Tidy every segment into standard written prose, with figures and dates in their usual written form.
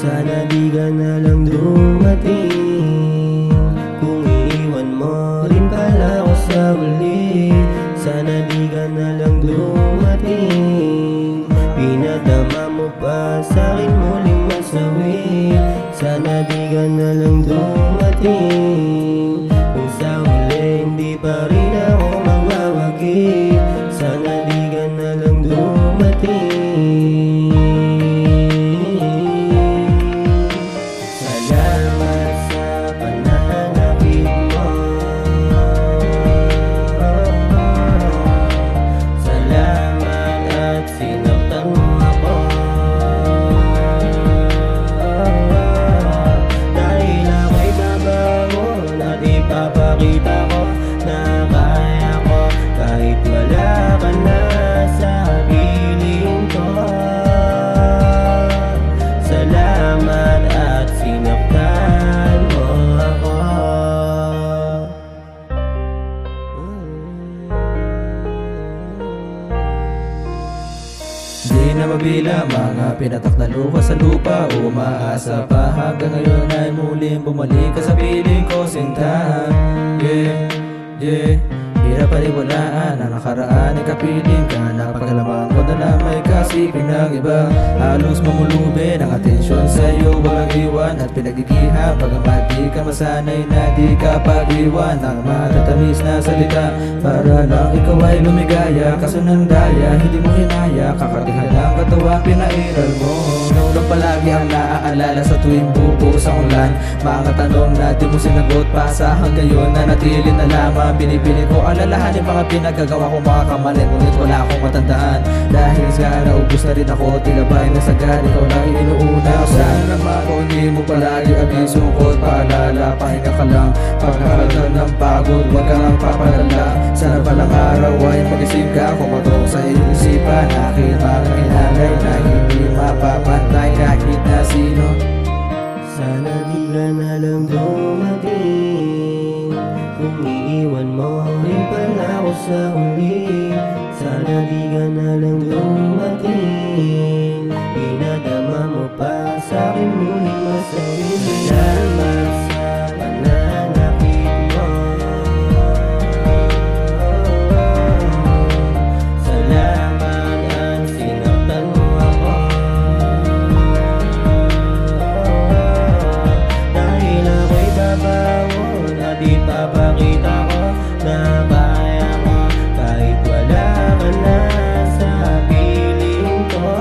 Sana di ka na lang dumating. Kung iiwan mo rin pala ako sa huli, sana di ka na lang dumating. Pinadama mo pa sa'kin muling masawi, sana di ka na lang dumating. Kung sa huli hindi pa rin ako mawawagi, sana di ka na lang dumating. Salamat sa pananabik mo, salamat at sinaktan mo ako. Dahil ako'y babangon at ipapakita ko na kaya ko kahit wala ka na sa piling ko. Salamat at sinaktan mo ako. Di na mabilang mga pinatak na lupa sa lupa. Umaasa pa hanggang ngayon ay muling bumalik ka sa piling ko, sinta. Yeah, yeah. Hirap paniwalaan ang nakaraan ay kapiling ka. Napagalaman ko na lang may kasipin ng iba. Halos mamulubin ang atensyon sa'yo, walang iwan at pinagigihan. Bagamat di ka masanay na di ka pag-iwan ng matatamis na salita, para lang ikaw ay lumigaya. Kaso ng daya, hindi mo hinaya, kakatihan ng katawan, pinairal mo. Nung palagi ang naaalala sa tuwing bubuhos ang ulan. Mga tanong na di mo sinagot pa sa hanggang ngayon na natili na lamang. Binipilit ko alalahanin mga pinagagawa ko, mga kamali, ngunit wala akong matandaan. Dahil sa naubos na rin ako, tila ba'y nasagad, ikaw lang inuuna. Sana naman kung hindi mo palagi aging sukot, paalala, pahinga ka lang. Pagkakaroon ng pagod, huwag kang papalala. Sana palang araw ay mag-isip ka, kumatong sa iyong isipan. Aking mga inalay na hindi mapapantay kahit na sino. Sana di ka na lang dumating. Kung iiwan mo rin pala ako sa huli, sana di ka na lang dumating. Pinadama mo pa sa'kin muling masawi. Salamat sa pananakit mo, salamat at sinaktan mo ako. Dahil ako'y babangon at ipapakita ko na kaya ko kahit wala ka na sa piling ko.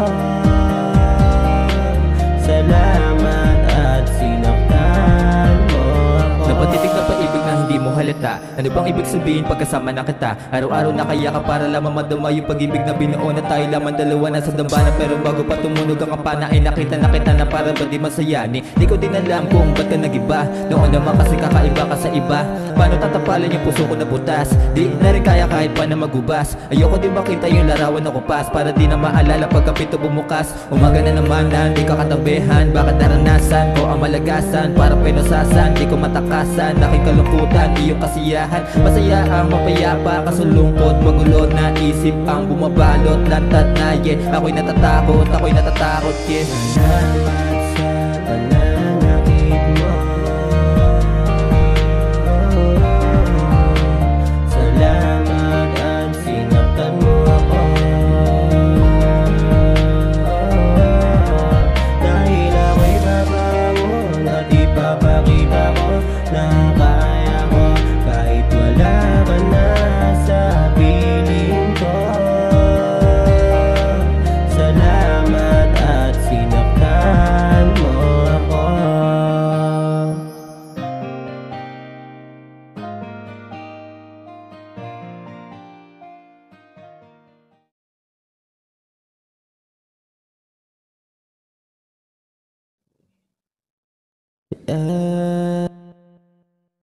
Salamat at sinaktan mo ako. Napatitig na paibig na hindi mo halata. Ano bang ibig sabihin pagkasama na kita? Araw-araw na kaya ka para lamang madama yung pag-ibig na binuo na tayo lamang dalawa na sa dambana. Pero bago pa tumunog ang kampana ay nakita na kita na para ba di masaya ni? Di ko din alam kung ba't ka nag-iba. Noon naman kasi kakaiba ka sa iba. Paano tatapalan yung puso ko na butas? Di na rin kaya kahit pa na magubas. Ayoko din makita yung larawan na kupas, para di na maalala pagkapito bumukas. Umaga na naman na di ka katabihan. Bakit naranasan ko ang malagasan? Para pinasasan, di ko matakasan. Aking kalungkutan, iyong kasiyahan. Masaya ang mapayapa, kasulungkot, magulo na isip ang bumabalot. Lantat na ako'y natatakot, yeah. Salamat sa pananakit mo, salamat at sinaktan mo ako. Dahil ako'y babangon at ipapakita ko na kaya ko kahit wala ka na sa piling ko. Salamat at sinaktan mo ako.